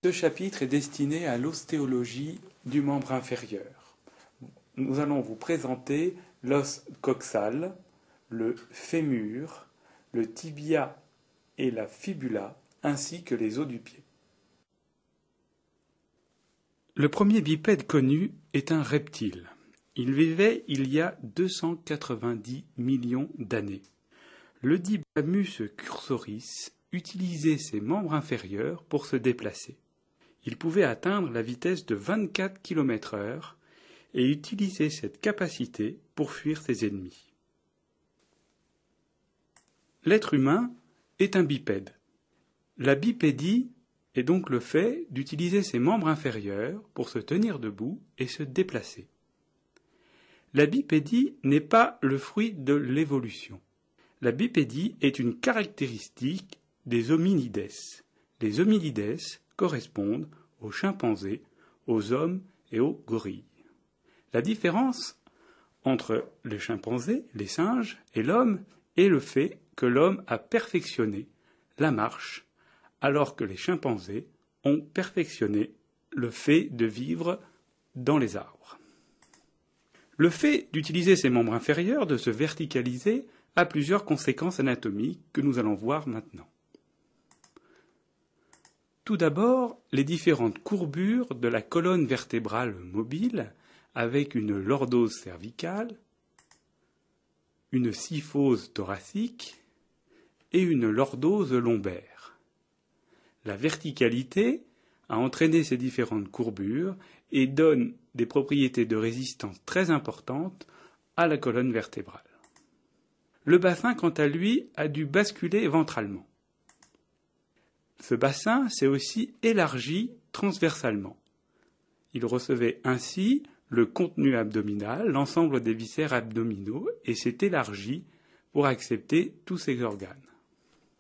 Ce chapitre est destiné à l'ostéologie du membre inférieur. Nous allons vous présenter l'os coxal, le fémur, le tibia et la fibula, ainsi que les os du pied. Le premier bipède connu est un reptile. Il vivait il y a 290 millions d'années. Le Dibamus cursoris utilisait ses membres inférieurs pour se déplacer. Il pouvait atteindre la vitesse de 24 km/h et utiliser cette capacité pour fuir ses ennemis. L'être humain est un bipède. La bipédie est donc le fait d'utiliser ses membres inférieurs pour se tenir debout et se déplacer. La bipédie n'est pas le fruit de l'évolution. La bipédie est une caractéristique des hominides. Les hominides correspondent aux chimpanzés, aux hommes et aux gorilles. La différence entre les chimpanzés, les singes et l'homme est le fait que l'homme a perfectionné la marche, alors que les chimpanzés ont perfectionné le fait de vivre dans les arbres. Le fait d'utiliser ses membres inférieurs, de se verticaliser, a plusieurs conséquences anatomiques que nous allons voir maintenant. Tout d'abord, les différentes courbures de la colonne vertébrale mobile, avec une lordose cervicale, une syphose thoracique et une lordose lombaire. La verticalité a entraîné ces différentes courbures et donne des propriétés de résistance très importantes à la colonne vertébrale. Le bassin, quant à lui, a dû basculer ventralement. Ce bassin s'est aussi élargi transversalement. Il recevait ainsi le contenu abdominal, l'ensemble des viscères abdominaux, et s'est élargi pour accepter tous ces organes.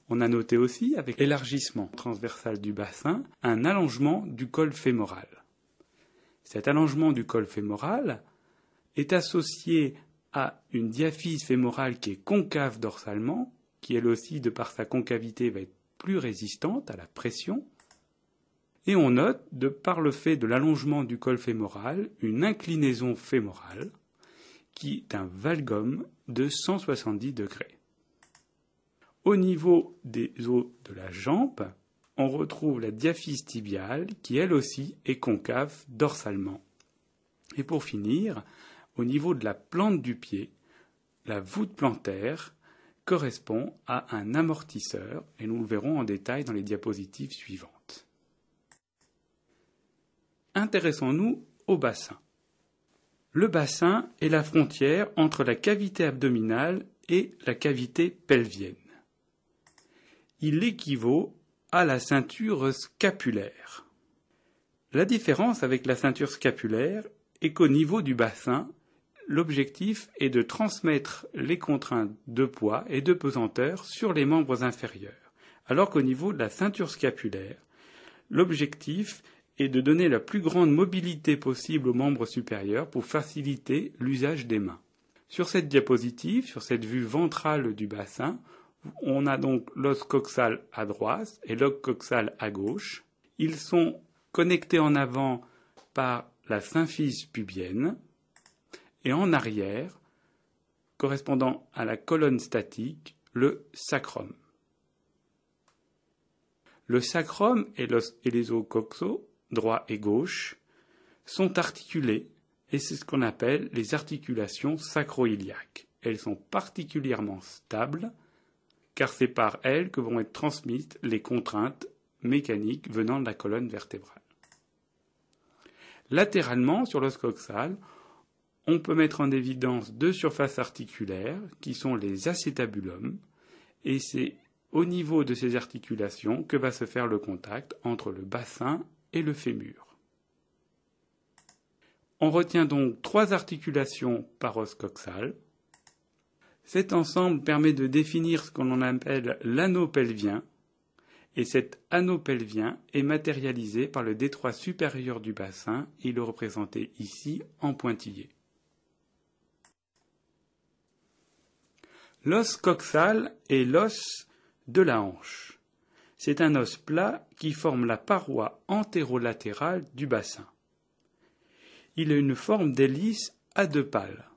On a noté aussi, avec l'élargissement transversal du bassin, un allongement du col fémoral. Cet allongement du col fémoral est associé à une diaphyse fémorale qui est concave dorsalement, qui elle aussi, de par sa concavité, va être plus résistante à la pression. Et on note, de par le fait de l'allongement du col fémoral, une inclinaison fémorale qui est un valgum de 170 degrés. Au niveau des os de la jambe, on retrouve la diaphyse tibiale qui elle aussi est concave dorsalement. Et pour finir, au niveau de la plante du pied, la voûte plantaire correspond à un amortisseur et nous le verrons en détail dans les diapositives suivantes. Intéressons-nous au bassin. Le bassin est la frontière entre la cavité abdominale et la cavité pelvienne. Il équivaut à la ceinture scapulaire. La différence avec la ceinture scapulaire est qu'au niveau du bassin, l'objectif est de transmettre les contraintes de poids et de pesanteur sur les membres inférieurs, alors qu'au niveau de la ceinture scapulaire, l'objectif est de donner la plus grande mobilité possible aux membres supérieurs pour faciliter l'usage des mains. Sur cette diapositive, sur cette vue ventrale du bassin, on a donc l'os coxal à droite et l'os coxal à gauche. Ils sont connectés en avant par la symphyse pubienne et en arrière, correspondant à la colonne statique, le sacrum. Le sacrum et les os coxaux, droit et gauche, sont articulés et c'est ce qu'on appelle les articulations sacro-iliaques. Elles sont particulièrement stables car c'est par elles que vont être transmises les contraintes mécaniques venant de la colonne vertébrale. Latéralement, sur l'os coxal, on peut mettre en évidence deux surfaces articulaires qui sont les acétabulums et c'est au niveau de ces articulations que va se faire le contact entre le bassin et le fémur. On retient donc trois articulations par os coxal. Cet ensemble permet de définir ce qu'on appelle l'anneau pelvien, et cet anneau pelvien est matérialisé par le détroit supérieur du bassin, il est représenté ici en pointillé. L'os coxal est l'os de la hanche. C'est un os plat qui forme la paroi antérolatérale du bassin. Il a une forme d'hélice à deux pales.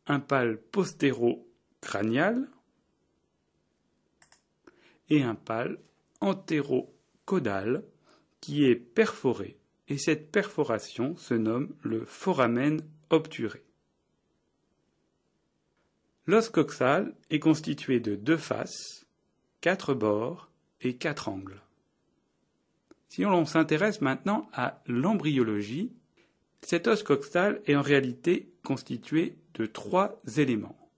Un pal postéro-crânial et un pal antéro-caudal qui est perforé, et cette perforation se nomme le foramen obturé. L'os coxal est constitué de 2 faces, 4 bords et 4 angles. Si on s'intéresse maintenant à l'embryologie, cet os coxal est en réalité constitué de 3 éléments.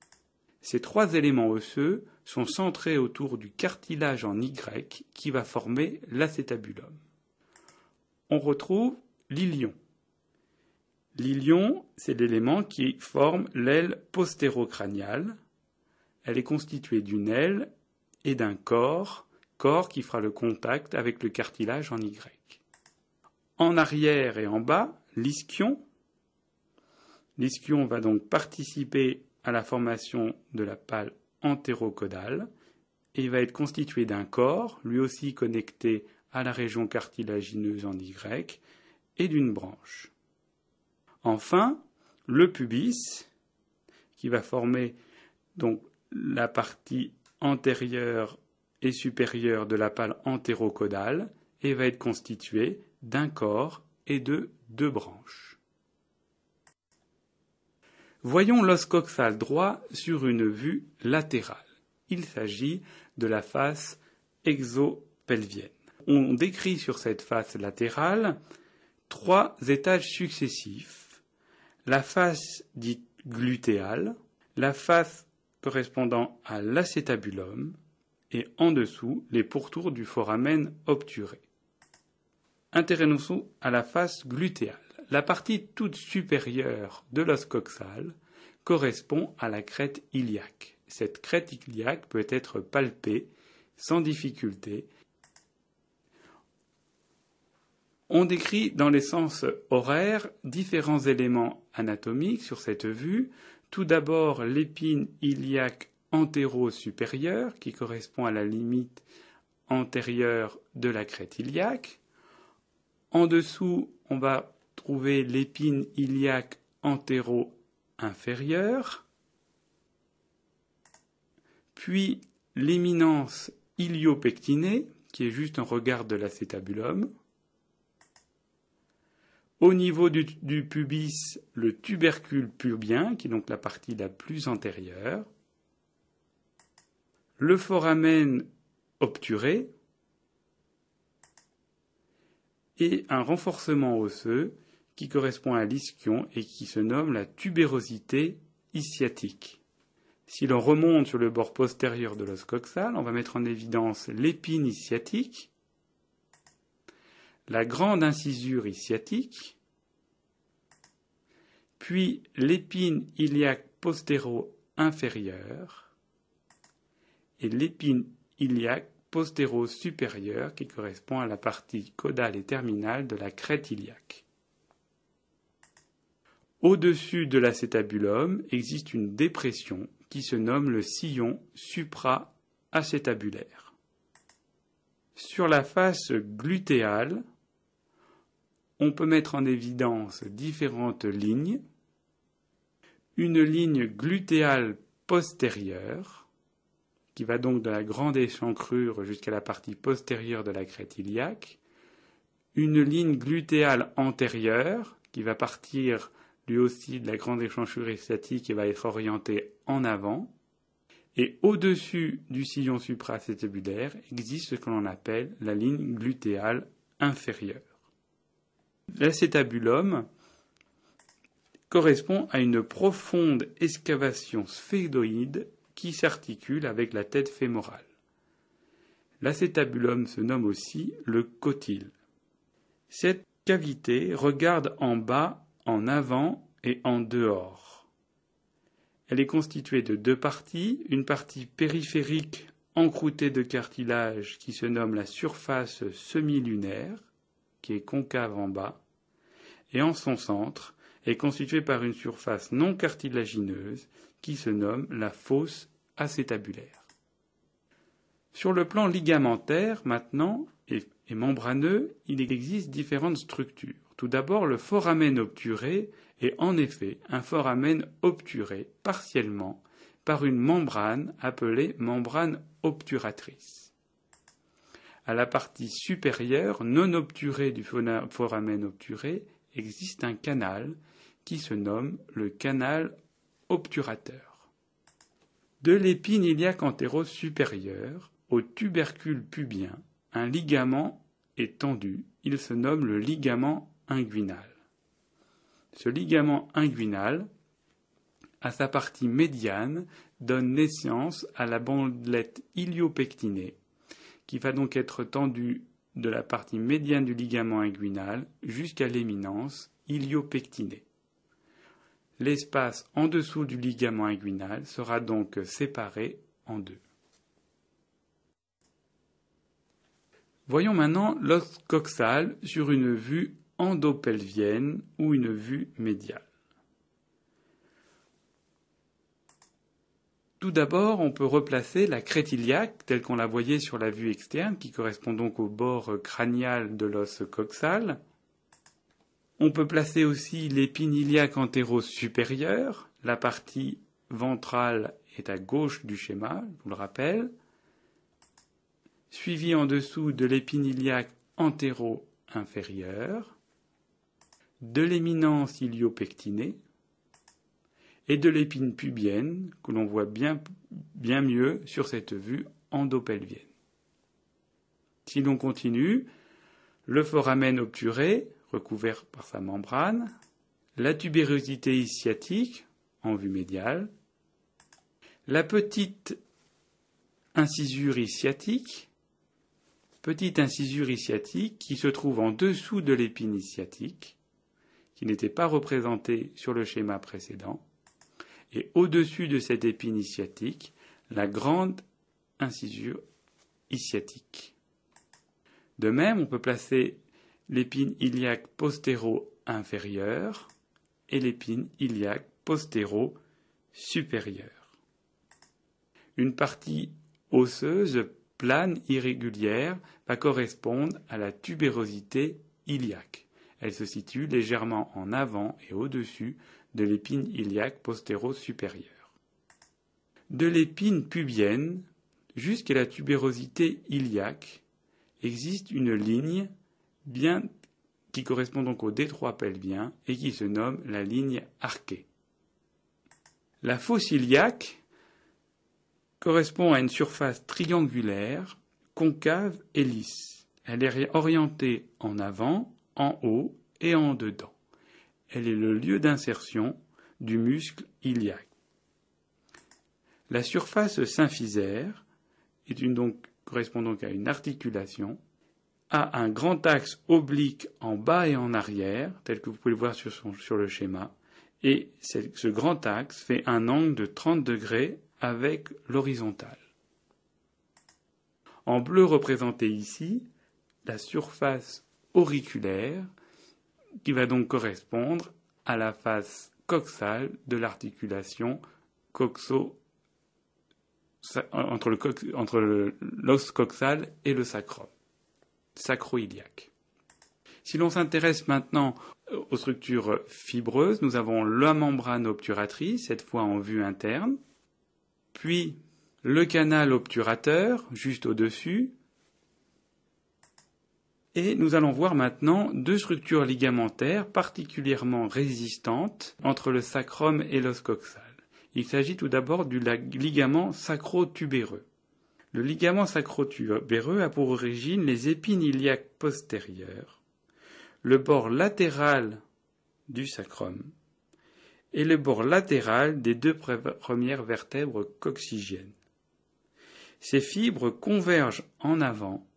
Ces 3 éléments osseux sont centrés autour du cartilage en Y qui va former l'acétabulum. On retrouve l'ilion. L'ilion, c'est l'élément qui forme l'aile postérocrâniale. Elle est constituée d'une aile et d'un corps qui fera le contact avec le cartilage en Y. En arrière et en bas, l'ischion. L'ischion va donc participer à la formation de la pale antérocaudale et va être constitué d'un corps, lui aussi connecté à la région cartilagineuse en Y, et d'une branche. Enfin, le pubis, qui va former donc la partie antérieure et supérieure de la pale antérocaudale et va être constitué d'un corps et de 2 branches. Voyons l'os coxal droit sur une vue latérale. Il s'agit de la face exopelvienne. On décrit sur cette face latérale 3 étages successifs. La face dite glutéale, la face correspondant à l'acétabulum et en dessous les pourtours du foramen obturé. Intéressons-nous à la face glutéale. La partie toute supérieure de l'os coxal correspond à la crête iliaque. Cette crête iliaque peut être palpée sans difficulté. On décrit dans les sens horaires différents éléments anatomiques sur cette vue. Tout d'abord l'épine iliaque antéro-supérieure qui correspond à la limite antérieure de la crête iliaque. En dessous, on va trouver l'épine iliaque antéro-inférieure, puis l'éminence iliopectinée, qui est juste un regard de l'acétabulum. Au niveau du pubis, le tubercule pubien, qui est donc la partie la plus antérieure. Le foramen obturé et un renforcement osseux qui correspond à l'ischion et qui se nomme la tubérosité ischiatique. Si l'on remonte sur le bord postérieur de l'os coxal, on va mettre en évidence l'épine ischiatique, la grande incisure ischiatique, puis l'épine iliaque postéro-inférieure et l'épine iliaque postéro-supérieure qui correspond à la partie caudale et terminale de la crête iliaque. Au-dessus de l'acétabulum existe une dépression qui se nomme le sillon supra-acétabulaire. Sur la face glutéale, on peut mettre en évidence différentes lignes. Une ligne glutéale postérieure, qui va donc de la grande échancrure jusqu'à la partie postérieure de la crête iliaque. Une ligne glutéale antérieure, qui va partir lui aussi de la grande échancrure ischiatique et va être orientée en avant. Et au-dessus du sillon supracétabulaire existe ce que l'on appelle la ligne glutéale inférieure. L'acétabulum correspond à une profonde excavation sphénoïde qui s'articule avec la tête fémorale. L'acétabulum se nomme aussi le cotyle. Cette cavité regarde en bas, en avant et en dehors. Elle est constituée de 2 parties, une partie périphérique encroûtée de cartilage qui se nomme la surface semi-lunaire, qui est concave en bas, et en son centre est constituée par une surface non cartilagineuse qui se nomme la fosse acétabulaire. Sur le plan ligamentaire, maintenant, et membraneux, il existe différentes structures. Tout d'abord, le foramen obturé est en effet un foramen obturé partiellement par une membrane appelée membrane obturatrice. À la partie supérieure, non obturée du foramen obturé, existe un canal qui se nomme le canal obturateur. De l'épine iliaque antéro-supérieure au tubercule pubien, un ligament est tendu, il se nomme le ligament inguinal. Ce ligament inguinal, à sa partie médiane, donne naissance à la bandelette iliopectinée, qui va donc être tendue de la partie médiane du ligament inguinal jusqu'à l'éminence iliopectinée. L'espace en dessous du ligament inguinal sera donc séparé en deux. Voyons maintenant l'os coxal sur une vue endopelvienne ou une vue médiale. Tout d'abord, on peut replacer la crête iliaque telle qu'on la voyait sur la vue externe, qui correspond donc au bord crânial de l'os coxal. On peut placer aussi l'épine iliaque antéro-supérieure, la partie ventrale est à gauche du schéma, je vous le rappelle, suivi en dessous de l'épine iliaque antéro-inférieure, de l'éminence iliopectinée et de l'épine pubienne, que l'on voit bien mieux sur cette vue endopelvienne. Si l'on continue, le foramen obturé, recouvert par sa membrane, la tubérosité ischiatique, en vue médiale, la petite incisure ischiatique qui se trouve en dessous de l'épine ischiatique, qui n'était pas représentée sur le schéma précédent, et au-dessus de cette épine ischiatique, la grande incisure ischiatique. De même, on peut placer l'épine iliaque postéro-inférieure et l'épine iliaque postéro-supérieure. Une partie osseuse plane irrégulière va correspondre à la tubérosité iliaque. Elle se situe légèrement en avant et au-dessus de l'épine iliaque postéro-supérieure. De l'épine pubienne jusqu'à la tubérosité iliaque existe une ligne qui correspond donc au détroit pelvien et qui se nomme la ligne arquée. La fosse iliaque correspond à une surface triangulaire, concave et lisse. Elle est orientée en avant, en haut et en dedans. Elle est le lieu d'insertion du muscle iliaque. La surface symphysaire correspond donc à une articulation, a un grand axe oblique en bas et en arrière, tel que vous pouvez le voir sur le schéma, et ce grand axe fait un angle de 30 degrés avec l'horizontale. En bleu représenté ici, la surface auriculaire, qui va donc correspondre à la face coxale de l'articulation entre l'os coxal et le sacrum, sacro-iliaque. Si l'on s'intéresse maintenant aux structures fibreuses, nous avons la membrane obturatrice, cette fois en vue interne, puis le canal obturateur, juste au-dessus, et nous allons voir maintenant deux structures ligamentaires particulièrement résistantes entre le sacrum et l'os coxal. Il s'agit tout d'abord du ligament sacro-tubéreux. Le ligament sacro-tubéreux a pour origine les épines iliaques postérieures, le bord latéral du sacrum et le bord latéral des deux premières vertèbres coxygènes. Ces fibres convergent en avant,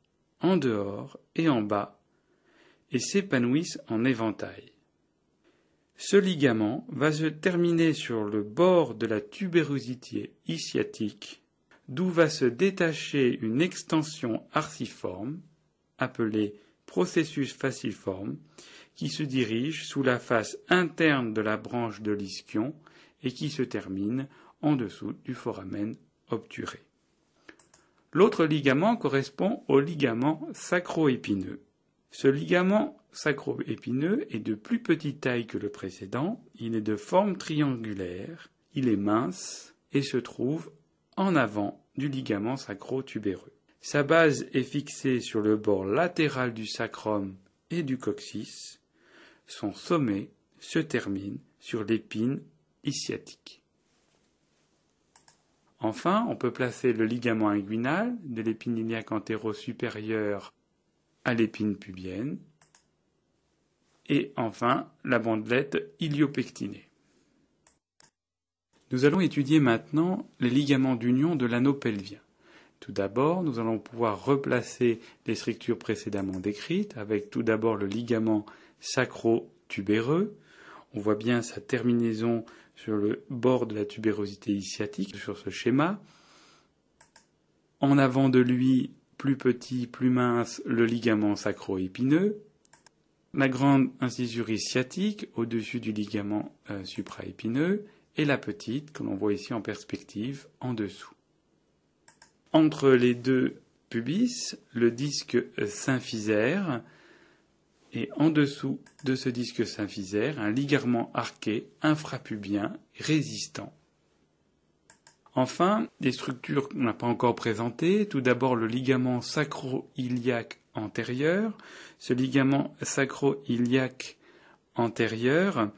en dehors et en bas et s'épanouissent en éventail. Ce ligament va se terminer sur le bord de la tubérosité ischiatique, d'où va se détacher une extension arciforme, appelée processus falciforme, qui se dirige sous la face interne de la branche de l'ischion et qui se termine en dessous du foramen obturé. L'autre ligament correspond au ligament sacro-épineux. Ce ligament sacro-épineux est de plus petite taille que le précédent, il est de forme triangulaire, il est mince et se trouve en avant du ligament sacro-tubéreux. Sa base est fixée sur le bord latéral du sacrum et du coccyx. Son sommet se termine sur l'épine ischiatique. Enfin, on peut placer le ligament inguinal de l'épine iliaque antéro-supérieure à l'épine pubienne. Et enfin, la bandelette iliopectinée. Nous allons étudier maintenant les ligaments d'union de l'anneau pelvien. Tout d'abord, nous allons pouvoir replacer les structures précédemment décrites avec tout d'abord le ligament sacro-tubéreux. On voit bien sa terminaison sur le bord de la tubérosité ischiatique sur ce schéma. En avant de lui, plus petit, plus mince, le ligament sacro-épineux. La grande incisure ischiatique au-dessus du ligament supraépineux et la petite que l'on voit ici en perspective en dessous. Entre les deux pubis, le disque symphysaire et en dessous de ce disque symphysaire, un ligament arqué infrapubien résistant. Enfin, des structures qu'on n'a pas encore présentées. Tout d'abord, le ligament sacro-iliaque antérieur. Ce ligament sacro-iliaque antérieur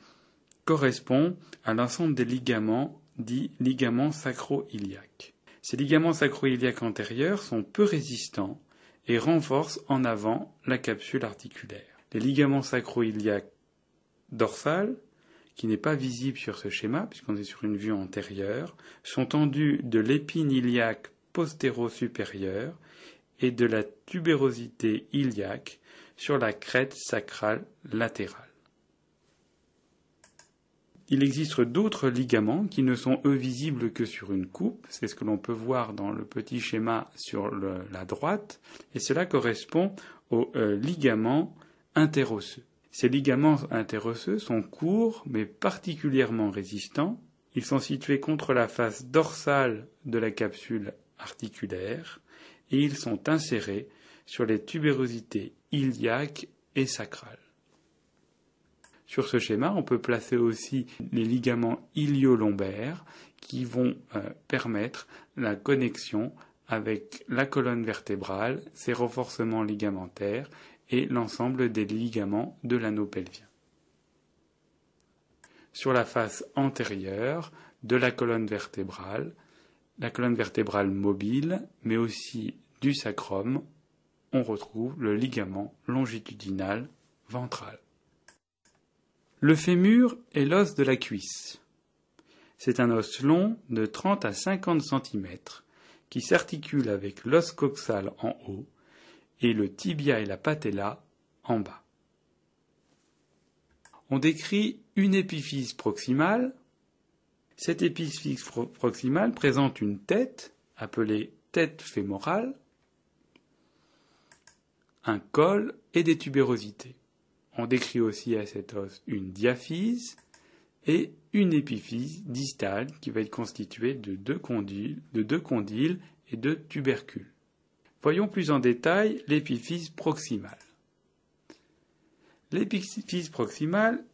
correspond à l'ensemble des ligaments dits ligaments sacro-iliaques. Ces ligaments sacro-iliaques antérieurs sont peu résistants et renforcent en avant la capsule articulaire. Les ligaments sacro-iliaques dorsales, qui n'est pas visible sur ce schéma puisqu'on est sur une vue antérieure, sont tendus de l'épine iliaque postéro-supérieure et de la tubérosité iliaque sur la crête sacrale latérale. Il existe d'autres ligaments qui ne sont eux visibles que sur une coupe, c'est ce que l'on peut voir dans le petit schéma sur la droite, et cela correspond aux ligaments interosseux. Ces ligaments interosseux sont courts mais particulièrement résistants. Ils sont situés contre la face dorsale de la capsule articulaire et ils sont insérés sur les tubérosités iliaques et sacrales. Sur ce schéma, on peut placer aussi les ligaments ilio-lombaires qui vont permettre la connexion avec la colonne vertébrale, ses renforcements ligamentaires et l'ensemble des ligaments de l'anneau pelvien. Sur la face antérieure de la colonne vertébrale mobile, mais aussi du sacrum, on retrouve le ligament longitudinal ventral. Le fémur est l'os de la cuisse. C'est un os long de 30 à 50 cm qui s'articule avec l'os coxal en haut et le tibia et la patella en bas. On décrit une épiphyse proximale. Cette épiphyse proximale présente une tête, appelée tête fémorale, un col et des tubérosités. On décrit aussi à cet os une diaphyse et une épiphyse distale qui va être constituée de deux condyles et de tubercules. Voyons plus en détail l'épiphyse proximale. L'épiphyse proximale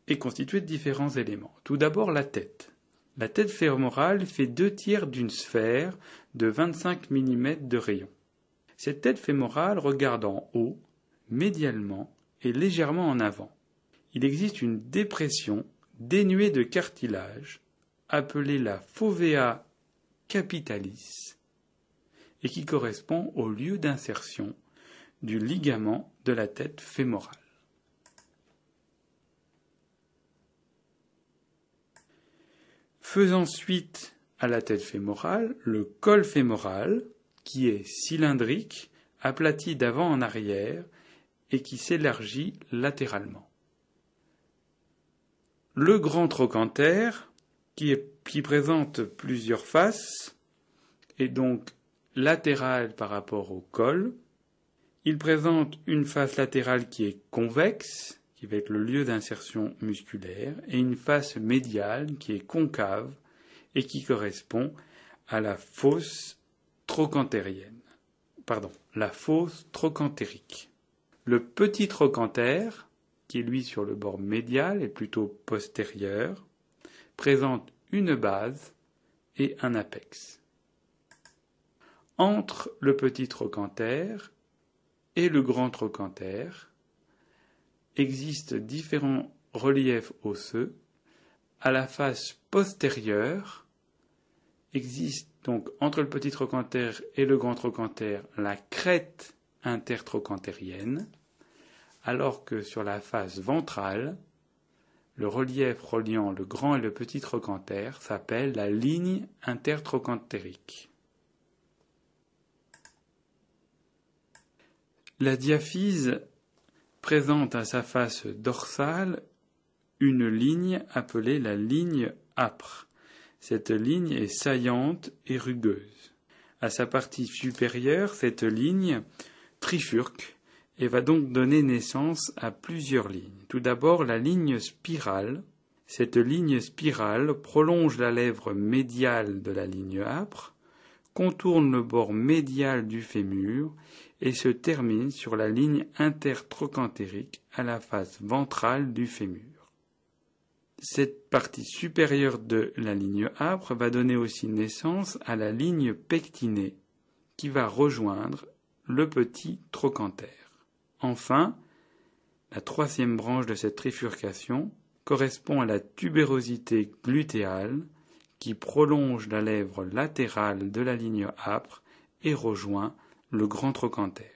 est constituée de différents éléments. Tout d'abord la tête. La tête fémorale fait 2/3 d'une sphère de 25 mm de rayon. Cette tête fémorale regarde en haut, médialement et légèrement en avant. Il existe une dépression dénuée de cartilage, appelée la fovea capitalis, et qui correspond au lieu d'insertion du ligament de la tête fémorale. Faisant suite à la tête fémorale, le col fémoral, qui est cylindrique, aplati d'avant en arrière, et qui s'élargit latéralement. Le grand trochanter, qui présente plusieurs faces, est donc latéral par rapport au col. Il présente une face latérale qui est convexe, qui va être le lieu d'insertion musculaire, et une face médiale qui est concave et qui correspond à la fosse trochantérienne. La fosse trochantérique. Le petit trochanter, qui est lui sur le bord médial et plutôt postérieur, présente une base et un apex. Entre le petit trochanter et le grand trochanter existent différents reliefs osseux. À la face postérieure existe donc entre le petit trochanter et le grand trochanter la crête intertrochantérienne, alors que sur la face ventrale, le relief reliant le grand et le petit trochanter s'appelle la ligne intertrochantérique. La diaphyse présente à sa face dorsale une ligne appelée la ligne âpre. Cette ligne est saillante et rugueuse. À sa partie supérieure, cette ligne trifurque et va donc donner naissance à plusieurs lignes. Tout d'abord, la ligne spirale. Cette ligne spirale prolonge la lèvre médiale de la ligne âpre, contourne le bord médial du fémur et se termine sur la ligne intertrochantérique à la face ventrale du fémur. Cette partie supérieure de la ligne âpre va donner aussi naissance à la ligne pectinée qui va rejoindre le petit trochanter. Enfin, la troisième branche de cette trifurcation correspond à la tubérosité glutéale qui prolonge la lèvre latérale de la ligne âpre et rejoint le grand trochanter.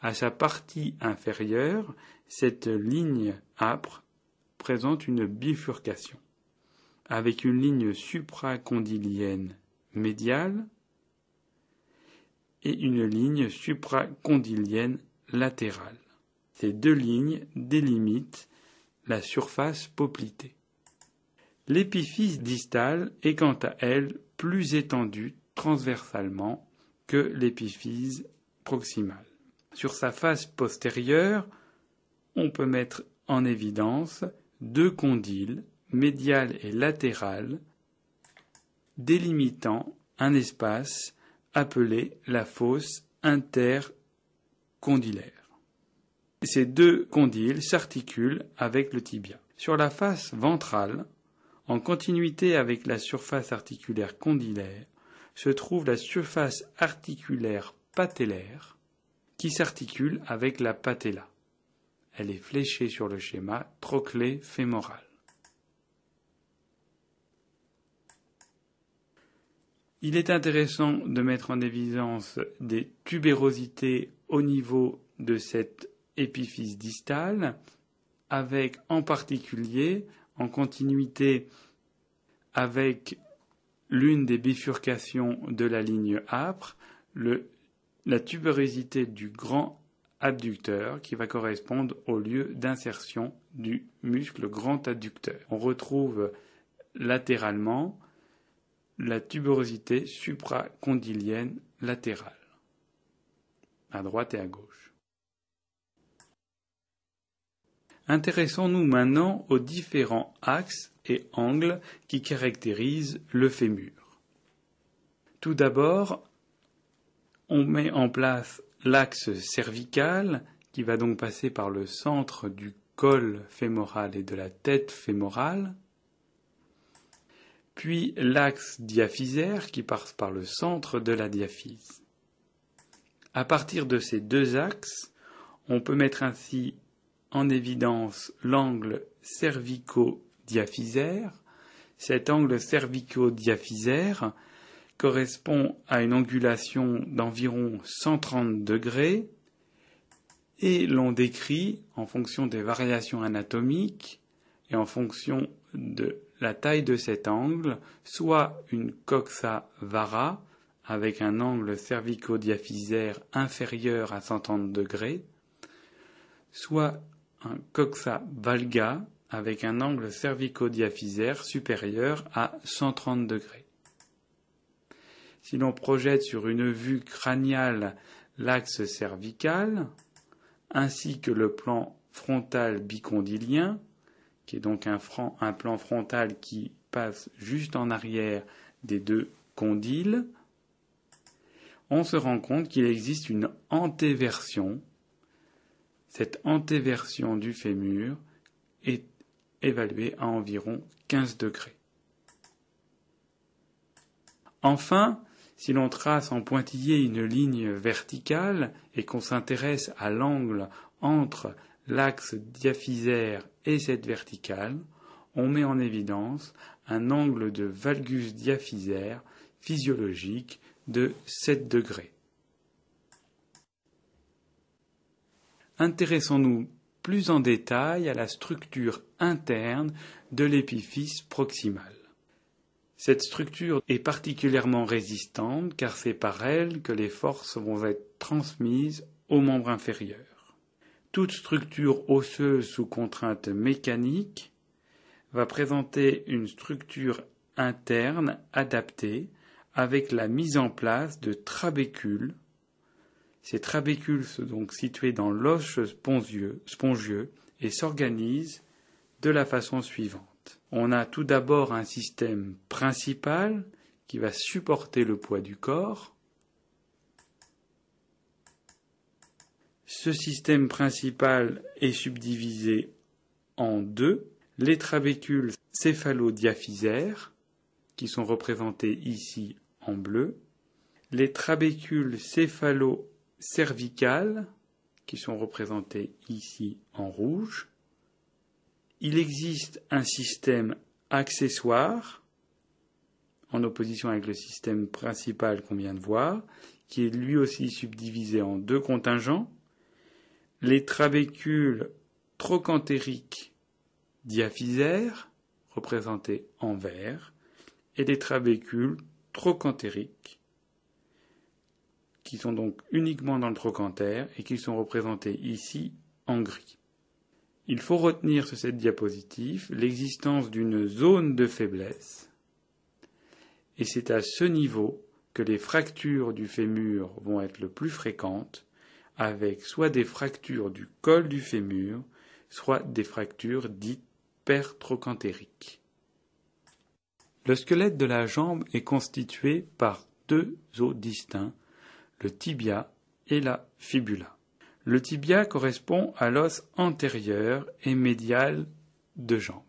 À sa partie inférieure, cette ligne âpre présente une bifurcation, avec une ligne supracondylienne médiale et une ligne supracondylienne latérale. Ces deux lignes délimitent la surface poplitée. L'épiphyse distale est quant à elle plus étendue transversalement que l'épiphyse proximale. Sur sa face postérieure, on peut mettre en évidence deux condyles, médial et latéral, délimitant un espace appelé la fosse intercondylaire. Ces deux condyles s'articulent avec le tibia. Sur la face ventrale, en continuité avec la surface articulaire condylaire, se trouve la surface articulaire patellaire qui s'articule avec la patella. Elle est fléchée sur le schéma trochlée fémorale. Il est intéressant de mettre en évidence des tubérosités au niveau de cette épiphyse distale, avec en particulier, en continuité avec l'une des bifurcations de la ligne âpre, la tubérosité du grand abducteur qui va correspondre au lieu d'insertion du muscle grand adducteur. On retrouve latéralement la tubérosité supracondylienne latérale, à droite et à gauche. Intéressons-nous maintenant aux différents axes et angles qui caractérisent le fémur. Tout d'abord, on met en place l'axe cervical qui va donc passer par le centre du col fémoral et de la tête fémorale, puis l'axe diaphysaire qui passe par le centre de la diaphyse. À partir de ces deux axes, on peut mettre ainsi en évidence l'angle cervico-diaphysaire. Cet angle cervico-diaphysaire correspond à une angulation d'environ 130 degrés et l'on décrit, en fonction des variations anatomiques et en fonction de la taille de cet angle, soit une coxa vara avec un angle cervico-diaphysaire inférieur à 130 degrés, soit un coxa valga avec un angle cervico-diaphysaire supérieur à 130 degrés. Si l'on projette sur une vue crâniale l'axe cervical, ainsi que le plan frontal bicondylien, qui est donc un plan frontal qui passe juste en arrière des deux condyles, on se rend compte qu'il existe une antéversion. Cette antéversion du fémur est évaluée à environ 15 degrés. Enfin, si l'on trace en pointillé une ligne verticale et qu'on s'intéresse à l'angle entre l'axe diaphysaire et cette verticale, on met en évidence un angle de valgus diaphysaire physiologique de 7 degrés. Intéressons-nous plus en détail à la structure interne de l'épiphyse proximale. Cette structure est particulièrement résistante car c'est par elle que les forces vont être transmises aux membres inférieurs. Toute structure osseuse sous contrainte mécanique va présenter une structure interne adaptée avec la mise en place de trabécules. Ces trabécules sont donc situés dans l'os spongieux et s'organisent de la façon suivante. On a tout d'abord un système principal qui va supporter le poids du corps. Ce système principal est subdivisé en deux. Les trabécules céphalodiaphysaires, qui sont représentés ici en bleu. Les trabécules céphalo-cervicales, qui sont représentés ici en rouge. Il existe un système accessoire, en opposition avec le système principal qu'on vient de voir, qui est lui aussi subdivisé en deux contingents. Les trabécules trochantériques diaphysaires, représentés en vert, et les trabécules trochantériques, qui sont donc uniquement dans le trochanter et qui sont représentés ici en gris. Il faut retenir sur cette diapositive l'existence d'une zone de faiblesse, et c'est à ce niveau que les fractures du fémur vont être le plus fréquentes, avec soit des fractures du col du fémur, soit des fractures dites pertrochantériques. Le squelette de la jambe est constitué par deux os distincts, le tibia et la fibula. Le tibia correspond à l'os antérieur et médial de jambe.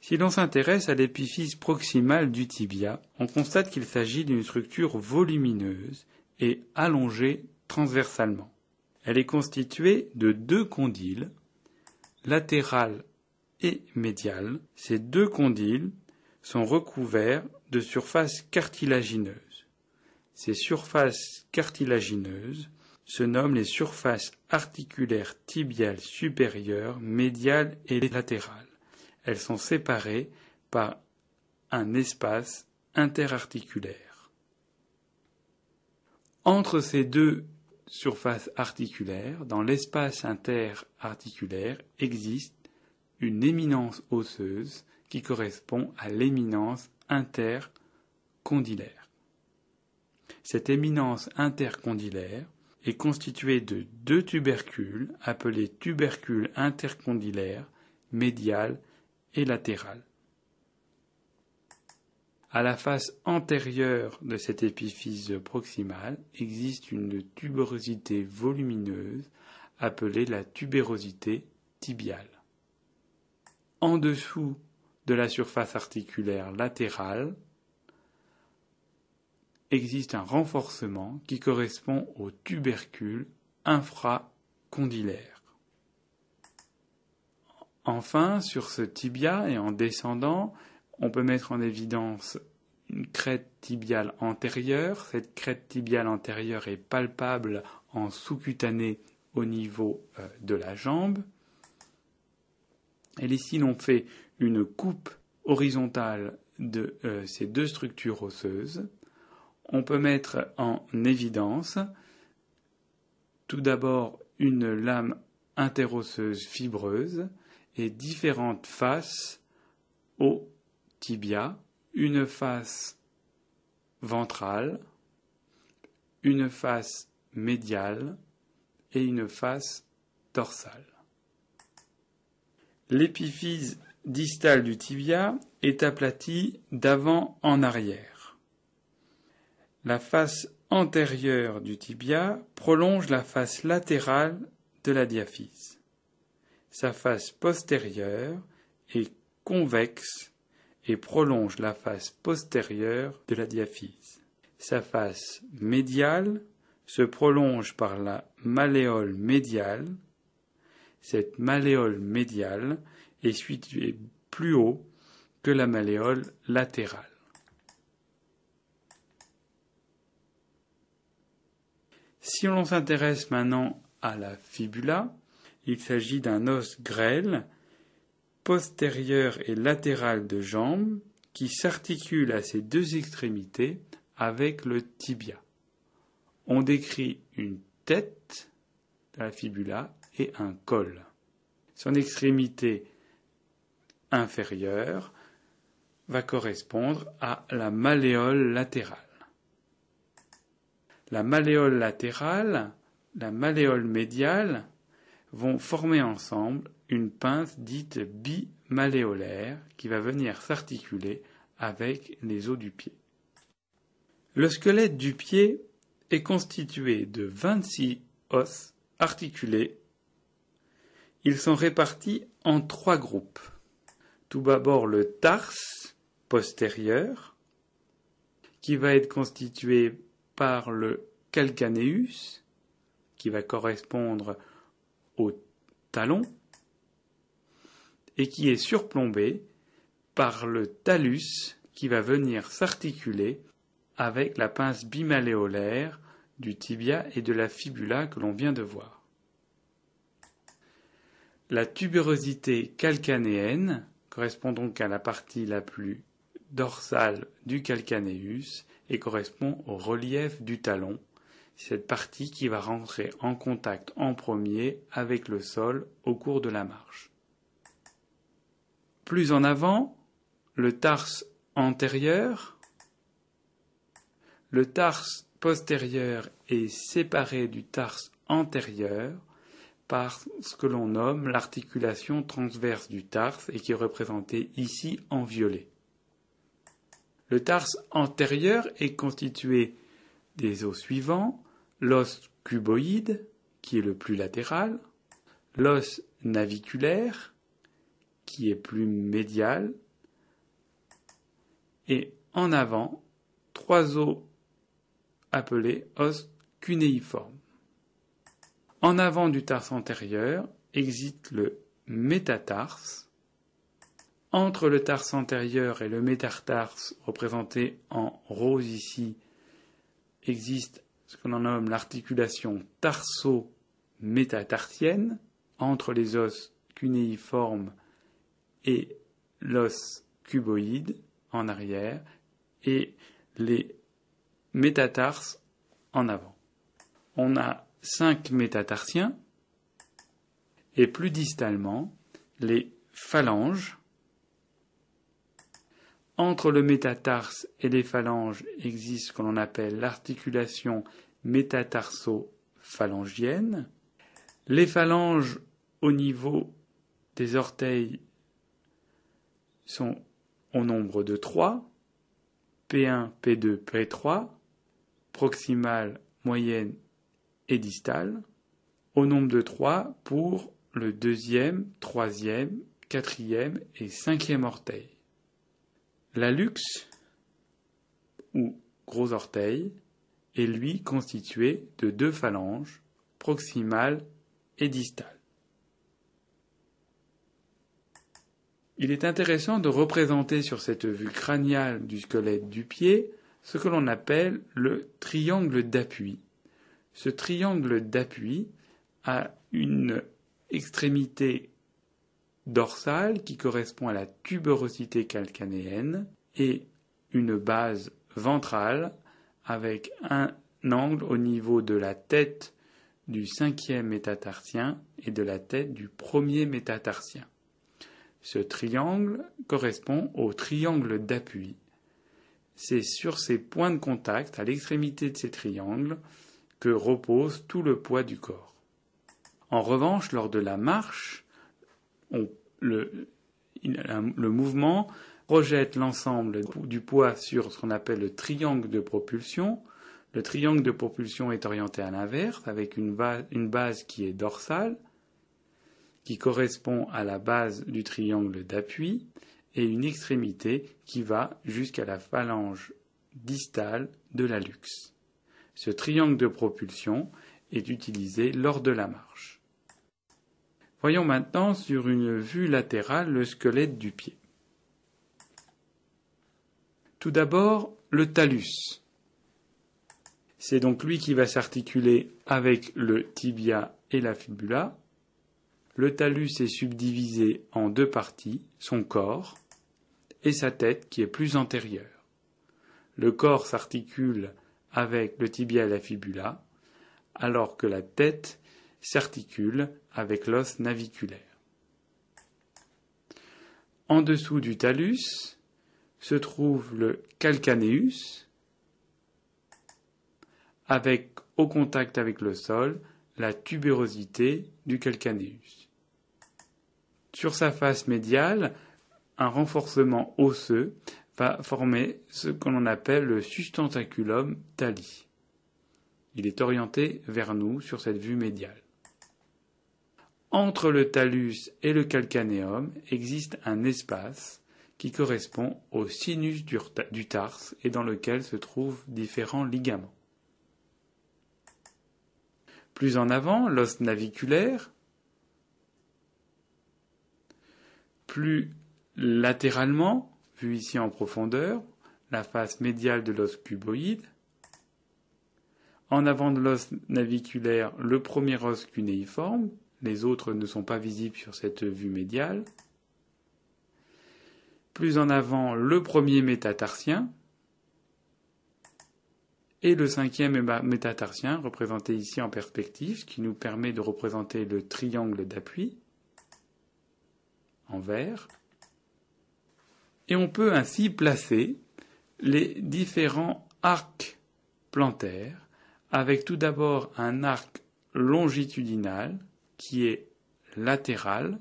Si l'on s'intéresse à l'épiphyse proximale du tibia, on constate qu'il s'agit d'une structure volumineuse et allongée transversalement. Elle est constituée de deux condyles, latéral et médial. Ces deux condyles sont recouverts de surfaces cartilagineuses. Ces surfaces cartilagineuses se nomment les surfaces articulaires tibiales supérieures, médiales et latérales. Elles sont séparées par un espace interarticulaire. Entre ces deux surfaces articulaires, dans l'espace interarticulaire, existe une éminence osseuse qui correspond à l'éminence intercondylaire. Cette éminence intercondylaire est constituée de deux tubercules appelés tubercules intercondylaires médial et latéral. À la face antérieure de cette épiphyse proximale existe une tubérosité volumineuse appelée la tubérosité tibiale. En dessous de la surface articulaire latérale existe un renforcement qui correspond au tubercule infracondylaire. Enfin, sur ce tibia et en descendant, on peut mettre en évidence une crête tibiale antérieure. Cette crête tibiale antérieure est palpable en sous-cutané au niveau de la jambe. Et ici, l'on fait une coupe horizontale de ces deux structures osseuses. On peut mettre en évidence tout d'abord une lame interosseuse fibreuse et différentes faces au tibia, une face ventrale, une face médiale et une face dorsale. L'épiphyse distale du tibia est aplatie d'avant en arrière. La face antérieure du tibia prolonge la face latérale de la diaphyse. Sa face postérieure est convexe et prolonge la face postérieure de la diaphyse. Sa face médiale se prolonge par la malléole médiale. Cette malléole médiale est située plus haut que la malléole latérale. Si l'on s'intéresse maintenant à la fibula, il s'agit d'un os grêle, postérieur et latéral de jambe, qui s'articule à ses deux extrémités avec le tibia. On décrit une tête de la fibula et un col. Son extrémité inférieure va correspondre à la malléole latérale. La malléole latérale, la malléole médiale vont former ensemble une pince dite bimalléolaire qui va venir s'articuler avec les os du pied. Le squelette du pied est constitué de 26 os articulés. Ils sont répartis en 3 groupes. Tout d'abord le tarse postérieur, qui va être constitué par le calcaneus, qui va correspondre au talon, et qui est surplombé par le talus, qui va venir s'articuler avec la pince bimalléolaire du tibia et de la fibula que l'on vient de voir. La tubérosité calcanéenne correspond donc à la partie la plus dorsale du calcaneus et correspond au relief du talon, cette partie qui va rentrer en contact en premier avec le sol au cours de la marche. Plus en avant, le tarse antérieur. Le tarse postérieur est séparé du tarse antérieur par ce que l'on nomme l'articulation transverse du tarse et qui est représentée ici en violet. Le tarse antérieur est constitué des os suivants, l'os cuboïde, qui est le plus latéral, l'os naviculaire, qui est plus médial, et en avant, 3 os appelés os cunéiformes. En avant du tarse antérieur existe le métatarse. Entre le tarse antérieur et le métatarse, représenté en rose ici, existe ce que l'on nomme l'articulation tarso-métatarsienne entre les os cunéiformes et l'os cuboïde en arrière et les métatarses en avant. On a 5 métatarsiens et plus distalement les phalanges. Entre le métatarse et les phalanges existe ce que l'on appelle l'articulation métatarso-phalangienne. Les phalanges au niveau des orteils sont au nombre de 3, P1, P2, P3, proximale, moyenne et distale, au nombre de 3 pour le 2e, 3e, 4e et 5e orteil. L'hallux, ou gros orteil, est lui constitué de 2 phalanges, proximale et distale. Il est intéressant de représenter sur cette vue crâniale du squelette du pied ce que l'on appelle le triangle d'appui. Ce triangle d'appui a une extrémité dorsale qui correspond à la tubérosité calcanéenne et une base ventrale avec un angle au niveau de la tête du 5e métatarsien et de la tête du 1er métatarsien. Ce triangle correspond au triangle d'appui. C'est sur ces points de contact, à l'extrémité de ces triangles, que repose tout le poids du corps. En revanche, lors de la marche, le mouvement projette l'ensemble du poids sur ce qu'on appelle le triangle de propulsion. Le triangle de propulsion est orienté à l'inverse, avec une base qui est dorsale, qui correspond à la base du triangle d'appui, et une extrémité qui va jusqu'à la phalange distale de l'hallux. Ce triangle de propulsion est utilisé lors de la marche. Voyons maintenant sur une vue latérale le squelette du pied. Tout d'abord, le talus. C'est donc lui qui va s'articuler avec le tibia et la fibula. Le talus est subdivisé en deux parties, son corps et sa tête qui est plus antérieure. Le corps s'articule avec le tibia et la fibula, alors que la tête s'articule avec l'os naviculaire. En dessous du talus se trouve le calcaneus, avec au contact avec le sol la tubérosité du calcaneus. Sur sa face médiale, un renforcement osseux va former ce que l'on appelle le sustentaculum thalli. Il est orienté vers nous sur cette vue médiale. Entre le talus et le calcanéum existe un espace qui correspond au sinus du tarse et dans lequel se trouvent différents ligaments. Plus en avant, l'os naviculaire. Plus latéralement, vu ici en profondeur, la face médiale de l'os cuboïde. En avant de l'os naviculaire, le premier os cunéiforme. Les autres ne sont pas visibles sur cette vue médiale. Plus en avant, le premier métatarsien. Et le cinquième métatarsien, représenté ici en perspective, ce qui nous permet de représenter le triangle d'appui en vert. Et on peut ainsi placer les différents arcs plantaires, avec tout d'abord un arc longitudinal qui est latéral.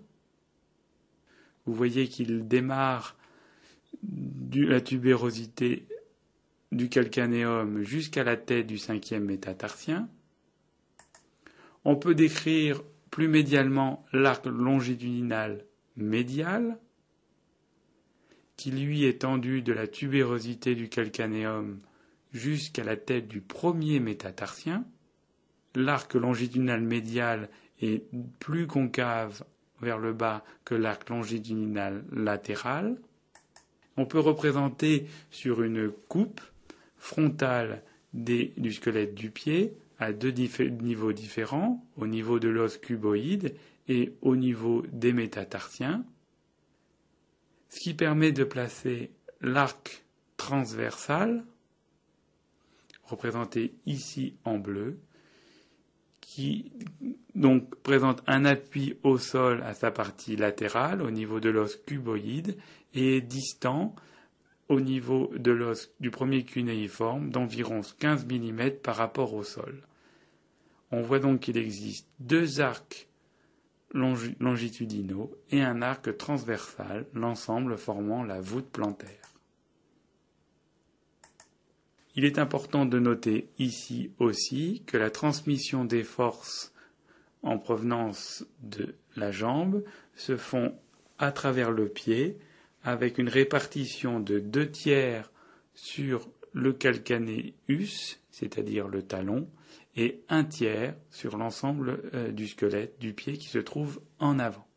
Vous voyez qu'il démarre de la tubérosité du calcanéum jusqu'à la tête du cinquième métatarsien. On peut décrire plus médialement l'arc longitudinal médial, qui lui est tendu de la tubérosité du calcanéum jusqu'à la tête du premier métatarsien. L'arc longitudinal médial est plus concave vers le bas que l'arc longitudinal latéral. On peut représenter sur une coupe frontale du squelette du pied à deux niveaux différents, au niveau de l'os cuboïde et au niveau des métatarsiens, ce qui permet de placer l'arc transversal, représenté ici en bleu, qui donc présente un appui au sol à sa partie latérale, au niveau de l'os cuboïde, et est distant au niveau de l'os du premier cunéiforme d'environ 15 mm par rapport au sol. On voit donc qu'il existe deux arcs longitudinaux et un arc transversal, l'ensemble formant la voûte plantaire. Il est important de noter ici aussi que la transmission des forces en provenance de la jambe se font à travers le pied, avec une répartition de 2/3 sur le calcanéus, c'est-à-dire le talon, et 1/3 sur l'ensemble du squelette du pied qui se trouve en avant.